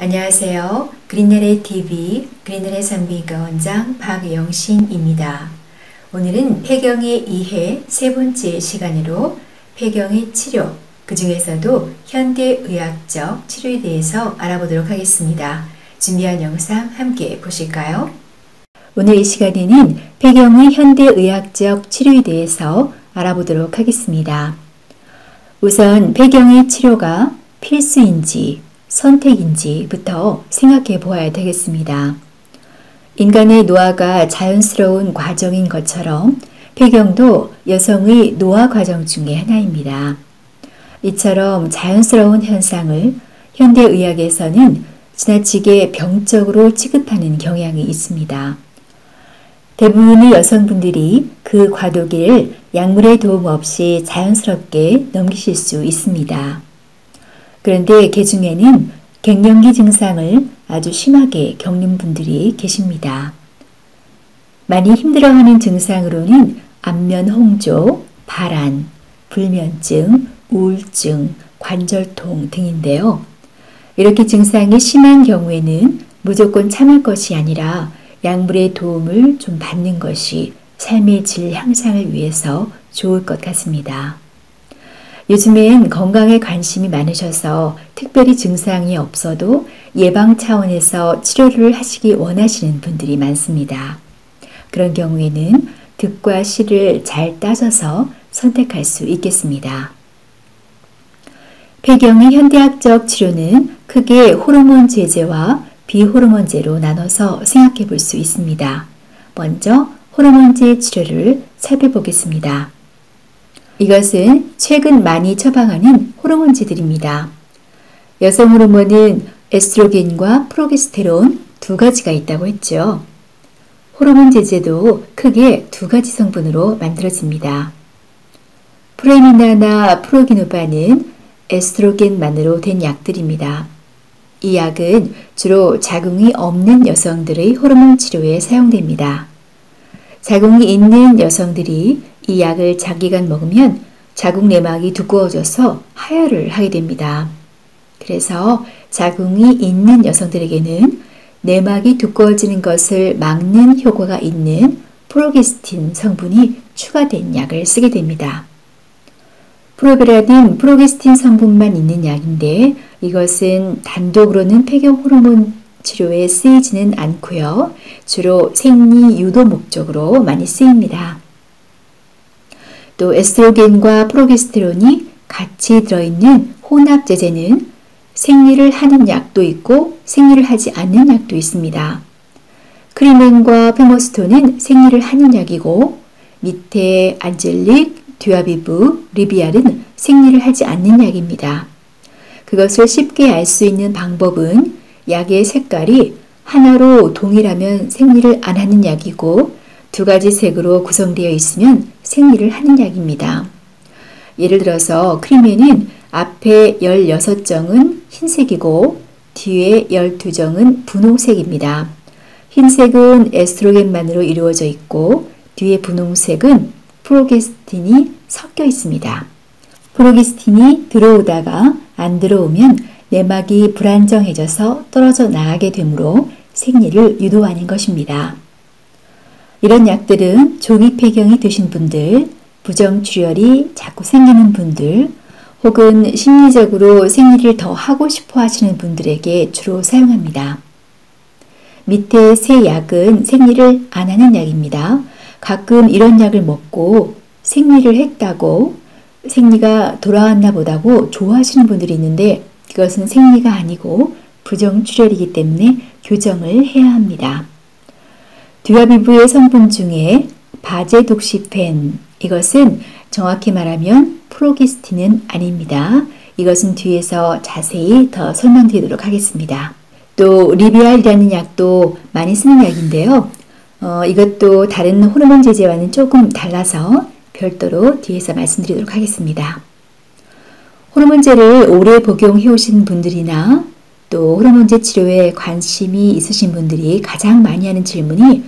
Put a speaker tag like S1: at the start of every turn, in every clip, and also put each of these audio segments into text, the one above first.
S1: 안녕하세요. 그린엘의 TV 그린엘의 산부인과 원장 박영신입니다. 오늘은 폐경의 이해 세 번째 시간으로 폐경의 치료, 그 중에서도 현대의학적 치료에 대해서 알아보도록 하겠습니다. 준비한 영상 함께 보실까요? 오늘 이 시간에는 폐경의 현대의학적 치료에 대해서 알아보도록 하겠습니다. 우선 폐경의 치료가 필수인지 선택인지부터 생각해 보아야 되겠습니다. 인간의 노화가 자연스러운 과정인 것처럼 폐경도 여성의 노화 과정 중의 하나입니다. 이처럼 자연스러운 현상을 현대의학에서는 지나치게 병적으로 취급하는 경향이 있습니다. 대부분의 여성분들이 그 과도기를 약물의 도움 없이 자연스럽게 넘기실 수 있습니다. 그런데 그 중에는 갱년기 증상을 아주 심하게 겪는 분들이 계십니다. 많이 힘들어하는 증상으로는 안면 홍조, 발한, 불면증, 우울증, 관절통 등인데요. 이렇게 증상이 심한 경우에는 무조건 참을 것이 아니라 약물의 도움을 좀 받는 것이 삶의 질 향상을 위해서 좋을 것 같습니다. 요즘엔 건강에 관심이 많으셔서 특별히 증상이 없어도 예방 차원에서 치료를 하시기 원하시는 분들이 많습니다. 그런 경우에는 득과 실을 잘 따져서 선택할 수 있겠습니다. 폐경의 현대학적 치료는 크게 호르몬 제제와 비호르몬제로 나눠서 생각해 볼 수 있습니다. 먼저 호르몬제 치료를 살펴보겠습니다. 이것은 최근 많이 처방하는 호르몬제들입니다. 여성 호르몬은 에스트로겐과 프로게스테론 두 가지가 있다고 했죠. 호르몬 제제도 크게 두 가지 성분으로 만들어집니다. 프레미나나 프로기누바는 에스트로겐만으로 된 약들입니다. 이 약은 주로 자궁이 없는 여성들의 호르몬 치료에 사용됩니다. 자궁이 있는 여성들이 이 약을 장기간 먹으면 자궁 내막이 두꺼워져서 하혈을 하게 됩니다. 그래서 자궁이 있는 여성들에게는 내막이 두꺼워지는 것을 막는 효과가 있는 프로게스틴 성분이 추가된 약을 쓰게 됩니다. 프로베라는 프로게스틴 성분만 있는 약인데 이것은 단독으로는 폐경 호르몬 치료에 쓰이지는 않고요. 주로 생리 유도 목적으로 많이 쓰입니다. 또 에스트로겐과 프로게스테론이 같이 들어있는 혼합 제제는 생리를 하는 약도 있고 생리를 하지 않는 약도 있습니다. 크리멘과 페모스톤은 생리를 하는 약이고 밑에 안젤릭, 듀아비브, 리비알은 생리를 하지 않는 약입니다. 그것을 쉽게 알 수 있는 방법은 약의 색깔이 하나로 동일하면 생리를 안 하는 약이고 두 가지 색으로 구성되어 있으면 생리를 하는 약입니다. 예를 들어서 크리멘은 앞에 16정은 흰색이고 뒤에 12정은 분홍색입니다. 흰색은 에스트로겐만으로 이루어져 있고 뒤에 분홍색은 프로게스틴이 섞여 있습니다. 프로게스틴이 들어오다가 안 들어오면 내막이 불안정해져서 떨어져 나가게 되므로 생리를 유도하는 것입니다. 이런 약들은 조기 폐경이 되신 분들, 부정출혈이 자꾸 생기는 분들, 혹은 심리적으로 생리를 더 하고 싶어 하시는 분들에게 주로 사용합니다. 밑에 세 약은 생리를 안 하는 약입니다. 가끔 이런 약을 먹고 생리를 했다고 생리가 돌아왔나 보다고 좋아하시는 분들이 있는데 그것은 생리가 아니고 부정출혈이기 때문에 교정을 해야 합니다. 듀아비브의 성분 중에 바제독시펜, 이것은 정확히 말하면 프로게스틴은 아닙니다. 이것은 뒤에서 자세히 더 설명드리도록 하겠습니다. 또 리비알이라는 약도 많이 쓰는 약인데요. 이것도 다른 호르몬 제제와는 조금 달라서 별도로 뒤에서 말씀드리도록 하겠습니다. 호르몬제를 오래 복용해 오신 분들이나 또 호르몬제 치료에 관심이 있으신 분들이 가장 많이 하는 질문이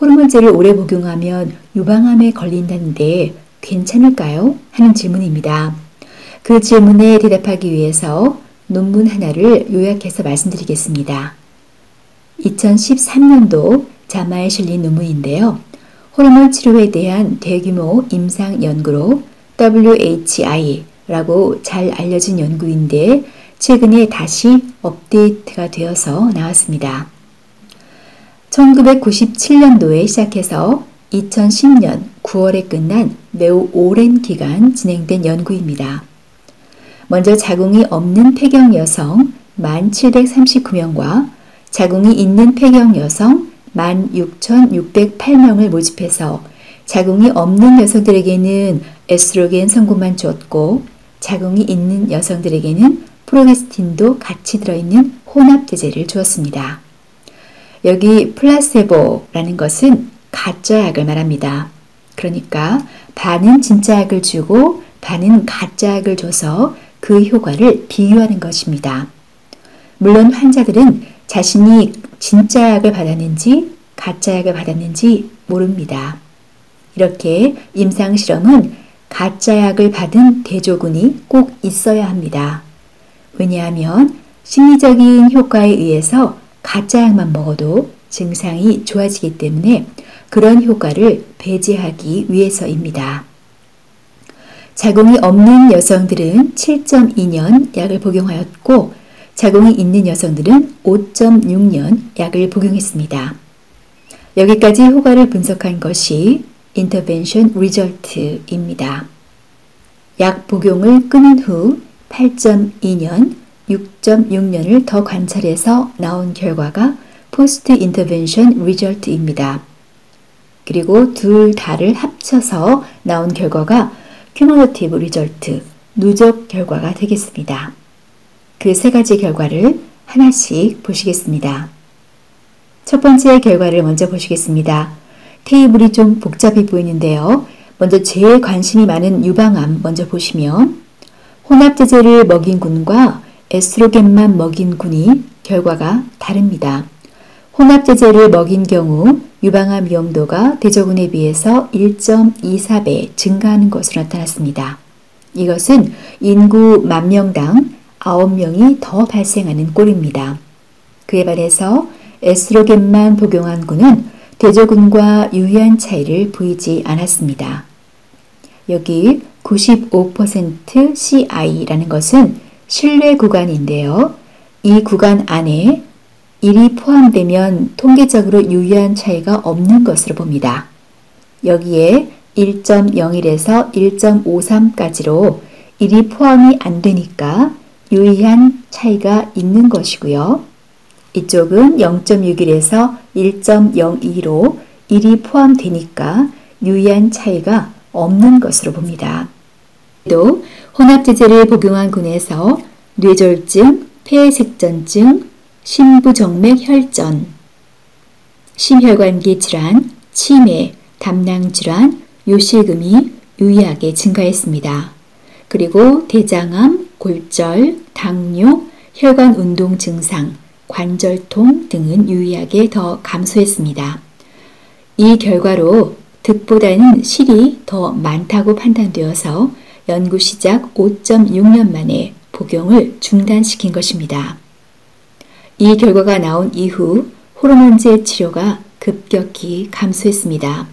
S1: 호르몬제를 오래 복용하면 유방암에 걸린다는데 괜찮을까요? 하는 질문입니다. 그 질문에 대답하기 위해서 논문 하나를 요약해서 말씀드리겠습니다. 2013년도 자마에 실린 논문인데요. 호르몬 치료에 대한 대규모 임상 연구로 WHI라고 잘 알려진 연구인데 최근에 다시 업데이트가 되어서 나왔습니다. 1997년도에 시작해서 2010년 9월에 끝난 매우 오랜 기간 진행된 연구입니다. 먼저 자궁이 없는 폐경 여성 1739명과 자궁이 있는 폐경 여성 16,608명을 모집해서 자궁이 없는 여성들에게는 에스트로겐 성분만 줬고 자궁이 있는 여성들에게는 프로게스틴도 같이 들어있는 혼합제제를 주었습니다. 여기 플라세보라는 것은 가짜 약을 말합니다. 그러니까 반은 진짜 약을 주고 반은 가짜 약을 줘서 그 효과를 비교하는 것입니다. 물론 환자들은 자신이 진짜 약을 받았는지 가짜 약을 받았는지 모릅니다. 이렇게 임상실험은 가짜 약을 받은 대조군이 꼭 있어야 합니다. 왜냐하면 심리적인 효과에 의해서 가짜 약만 먹어도 증상이 좋아지기 때문에 그런 효과를 배제하기 위해서입니다. 자궁이 없는 여성들은 7.2년 약을 복용하였고 자궁이 있는 여성들은 5.6년 약을 복용했습니다. 여기까지 효과를 분석한 것이 Intervention Result입니다. 약 복용을 끊은 후 8.2년, 6.6년을 더 관찰해서 나온 결과가 Post Intervention Result입니다. 그리고 둘 다를 합쳐서 나온 결과가 Cumulative Result, 누적 결과가 되겠습니다. 그 세 가지 결과를 하나씩 보시겠습니다. 첫 번째 결과를 먼저 보시겠습니다. 테이블이 좀 복잡해 보이는데요. 먼저 제일 관심이 많은 유방암 먼저 보시면 혼합제제를 먹인 군과 에스트로겐만 먹인 군이 결과가 다릅니다. 혼합제제를 먹인 경우 유방암 위험도가 대조군에 비해서 1.24배 증가하는 것으로 나타났습니다. 이것은 인구 10,000명당 9명이 더 발생하는 꼴입니다. 그에 반해서 에스트로겐만 복용한 군은 대조군과 유의한 차이를 보이지 않았습니다. 여기 95% CI라는 것은 신뢰 구간인데요. 이 구간 안에 1이 포함되면 통계적으로 유의한 차이가 없는 것으로 봅니다. 여기에 1.01에서 1.53까지로 1이 포함이 안 되니까 유의한 차이가 있는 것이고요. 이쪽은 0.61에서 1.02로 1이 포함되니까 유의한 차이가 없는 것으로 봅니다. 또 혼합제제를 복용한 군에서 뇌졸중, 폐색전증, 심부정맥혈전, 심혈관계 질환, 치매, 담낭질환, 요실금이 유의하게 증가했습니다. 그리고 대장암, 골절, 당뇨, 혈관운동 증상, 관절통 등은 유의하게 더 감소했습니다. 이 결과로 득보다는 실이 더 많다고 판단되어서 연구 시작 5.6년 만에 복용을 중단시킨 것입니다. 이 결과가 나온 이후 호르몬제 치료가 급격히 감소했습니다.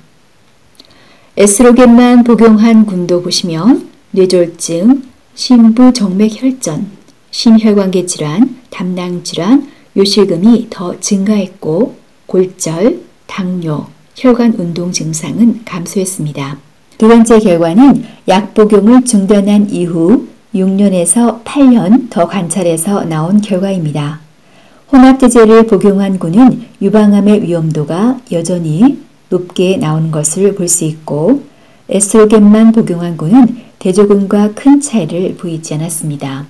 S1: 에스트로겐만 복용한 군도 보시면 뇌졸중, 심부정맥혈전, 심혈관계 질환, 담낭질환, 요실금이 더 증가했고 골절, 당뇨, 혈관운동 증상은 감소했습니다. 두 번째 결과는 약 복용을 중단한 이후 6년에서 8년 더 관찰해서 나온 결과입니다. 혼합제제를 복용한 군은 유방암의 위험도가 여전히 높게 나오는 것을 볼 수 있고 에스트로겐만 복용한 군은 대조군과 큰 차이를 보이지 않았습니다.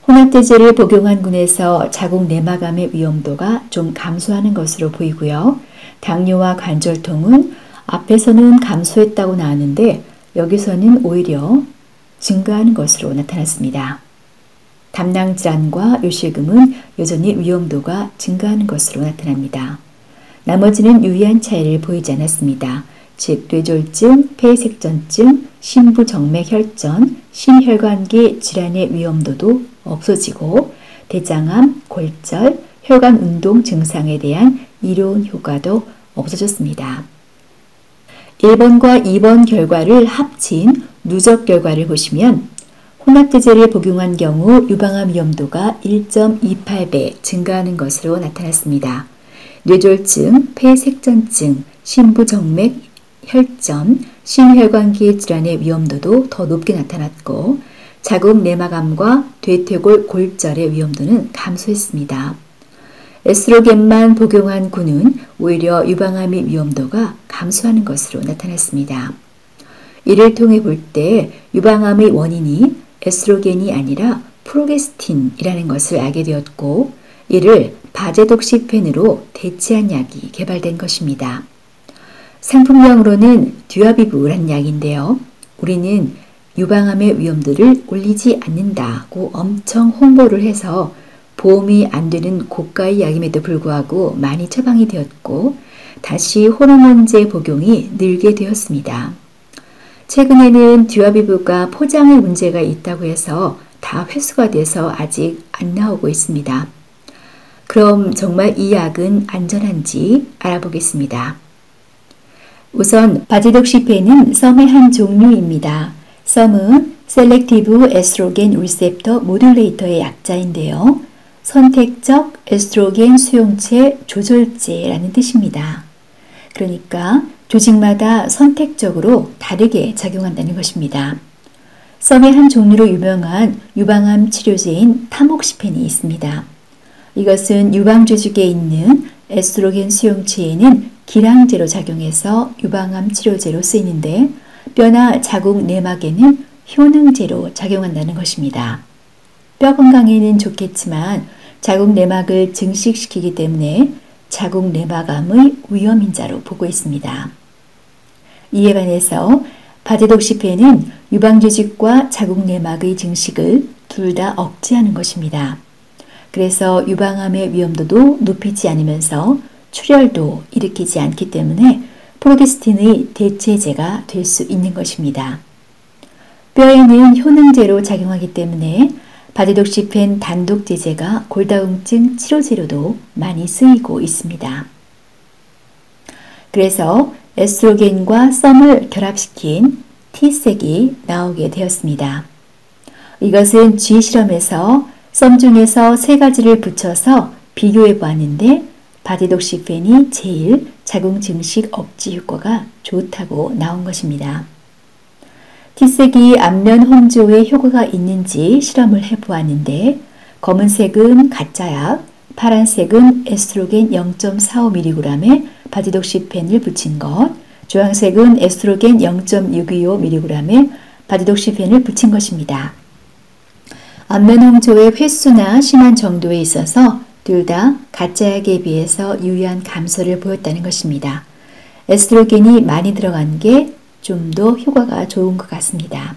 S1: 혼합제제를 복용한 군에서 자궁 내막암의 위험도가 좀 감소하는 것으로 보이고요. 당뇨와 관절통은 앞에서는 감소했다고 나왔는데 여기서는 오히려 증가하는 것으로 나타났습니다. 담낭질환과 요실금은 여전히 위험도가 증가하는 것으로 나타납니다. 나머지는 유의한 차이를 보이지 않았습니다. 즉 뇌졸중, 폐색전증, 심부정맥혈전, 심혈관계 질환의 위험도도 없어지고 대장암, 골절, 혈관 운동 증상에 대한 이로운 효과도 없어졌습니다. 1번과 2번 결과를 합친 누적 결과를 보시면 혼합제제를 복용한 경우 유방암 위험도가 1.28배 증가하는 것으로 나타났습니다. 뇌졸중, 폐색전증, 심부정맥 혈전, 심혈관계 질환의 위험도도 더 높게 나타났고 자궁 내막암과 대퇴골 골절의 위험도는 감소했습니다. 에스트로겐만 복용한 군은 오히려 유방암의 위험도가 감소하는 것으로 나타났습니다. 이를 통해 볼 때 유방암의 원인이 에스트로겐이 아니라 프로게스틴이라는 것을 알게 되었고 이를 바제독시펜으로 대체한 약이 개발된 것입니다. 상품명으로는 듀아비브라는 약인데요. 우리는 유방암의 위험도를 올리지 않는다고 엄청 홍보를 해서 보험이 안 되는 고가의 약임에도 불구하고 많이 처방이 되었고 다시 호르몬제 복용이 늘게 되었습니다. 최근에는 듀아비브가 포장에 문제가 있다고 해서 다 회수가 돼서 아직 안 나오고 있습니다. 그럼 정말 이 약은 안전한지 알아보겠습니다. 우선 바제독시펜은 썸의 한 종류입니다. 썸은 셀렉티브 에스트로겐 리셉터 모듈레이터의 약자인데요. 선택적 에스트로겐 수용체 조절제라는 뜻입니다. 그러니까 조직마다 선택적으로 다르게 작용한다는 것입니다. 썸의 한 종류로 유명한 유방암 치료제인 타목시펜이 있습니다. 이것은 유방조직에 있는 에스트로겐 수용체에는 기량제로 작용해서 유방암 치료제로 쓰이는데 뼈나 자궁 내막에는 효능제로 작용한다는 것입니다. 뼈 건강에는 좋겠지만 자궁 내막을 증식시키기 때문에 자궁 내막암의 위험인자로 보고 있습니다. 이에 반해서 바제독시펜은 유방조직과 자궁 내막의 증식을 둘 다 억제하는 것입니다. 그래서 유방암의 위험도도 높이지 않으면서 출혈도 일으키지 않기 때문에 프로게스틴의 대체제가 될 수 있는 것입니다. 뼈에는 효능제로 작용하기 때문에 바제독시펜 단독 제제가 골다공증 치료제로도 많이 쓰이고 있습니다. 그래서 에스트로겐과 썸을 결합시킨 T색이 나오게 되었습니다. 이것은 쥐 실험에서 썸 중에서 세 가지를 붙여서 비교해 보았는데 바제독시펜이 제일 자궁 증식 억제 효과가 좋다고 나온 것입니다. T색이 안면 홍조에 효과가 있는지 실험을 해보았는데 검은색은 가짜약, 파란색은 에스트로겐 0.45mg에 바제독시펜을 붙인 것, 주황색은 에스트로겐 0.625mg에 바제독시펜을 붙인 것입니다. 안면 홍조의 횟수나 심한 정도에 있어서 둘 다 가짜약에 비해서 유의한 감소를 보였다는 것입니다. 에스트로겐이 많이 들어간 게 좀 더 효과가 좋은 것 같습니다.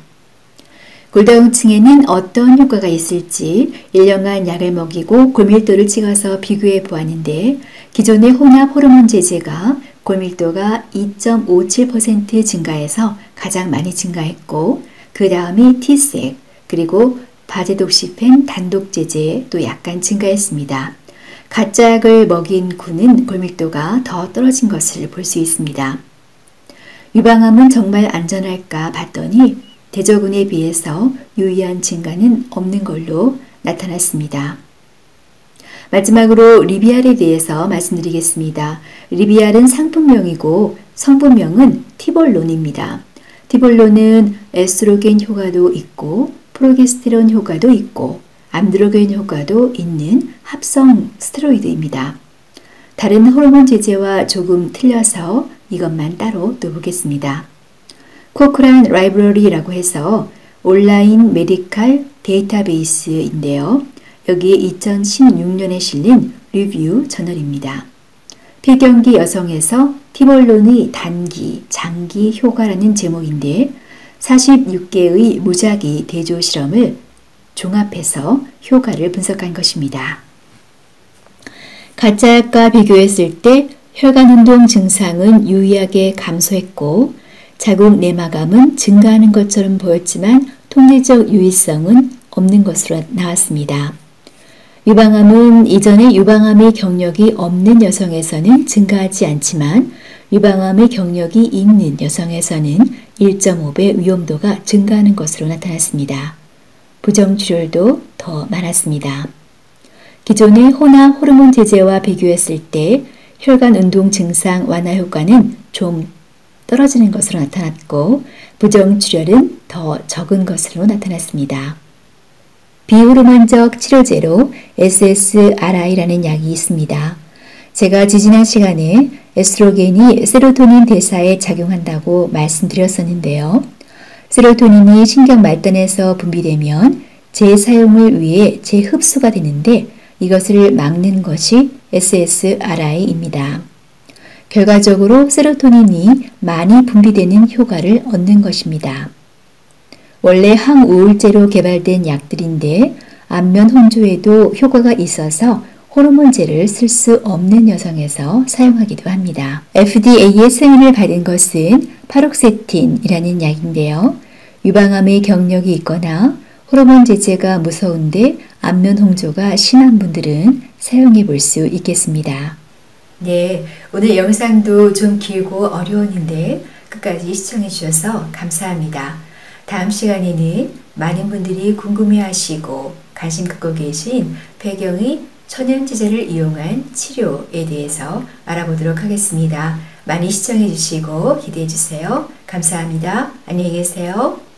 S1: 골다공증에는 어떤 효과가 있을지 1년간 약을 먹이고 골밀도를 찍어서 비교해 보았는데 기존의 혼합 호르몬 제제가 골밀도가 2.57% 증가해서 가장 많이 증가했고 그 다음이 T색 그리고 바제독시펜 단독 제제도 약간 증가했습니다. 가짜약을 먹인 군은 골밀도가 더 떨어진 것을 볼 수 있습니다. 유방암은 정말 안전할까 봤더니 대저군에 비해서 유의한 증가는 없는 걸로 나타났습니다. 마지막으로 리비알에 대해서 말씀드리겠습니다. 리비알은 상품명이고 성분명은 티볼론입니다. 티볼론은 에스트로겐 효과도 있고 프로게스테론 효과도 있고 안드로겐 효과도 있는 합성 스테로이드입니다. 다른 호르몬 제제와 조금 틀려서 이것만 따로 또 보겠습니다. 코크란 라이브러리라고 해서 온라인 메디칼 데이터베이스인데요. 여기에 2016년에 실린 리뷰 저널입니다. 폐경기 여성에서 티볼론의 단기, 장기 효과라는 제목인데 46개의 무작위 대조 실험을 종합해서 효과를 분석한 것입니다. 가짜약과 비교했을 때 혈관 운동 증상은 유의하게 감소했고 자궁 내막암은 증가하는 것처럼 보였지만 통계적 유의성은 없는 것으로 나왔습니다. 유방암은 이전에 유방암의 경력이 없는 여성에서는 증가하지 않지만 유방암의 경력이 있는 여성에서는 1.5배 위험도가 증가하는 것으로 나타났습니다. 부정출혈도 더 많았습니다. 기존의 혼합 호르몬 제제와 비교했을 때 혈관 운동 증상 완화 효과는 좀 떨어지는 것으로 나타났고 부정출혈은 더 적은 것으로 나타났습니다. 비호르몬적 치료제로 SSRI라는 약이 있습니다. 제가 지지난 시간에 에스트로겐이 세로토닌 대사에 작용한다고 말씀드렸었는데요. 세로토닌이 신경 말단에서 분비되면 재사용을 위해 재흡수가 되는데 이것을 막는 것이 SSRI입니다. 결과적으로 세로토닌이 많이 분비되는 효과를 얻는 것입니다. 원래 항우울제로 개발된 약들인데 안면 홍조에도 효과가 있어서 호르몬제를 쓸 수 없는 여성에서 사용하기도 합니다. FDA의 승인을 받은 것은 파록세틴이라는 약인데요. 유방암의 경력이 있거나 호르몬 제제가 무서운데 안면 홍조가 심한 분들은 사용해 볼 수 있겠습니다. 네, 오늘 영상도 좀 길고 어려웠는데 끝까지 시청해 주셔서 감사합니다. 다음 시간에는 많은 분들이 궁금해하시고 관심 갖고 계신 폐경의 천연제제를 이용한 치료에 대해서 알아보도록 하겠습니다. 많이 시청해 주시고 기대해 주세요. 감사합니다. 안녕히 계세요.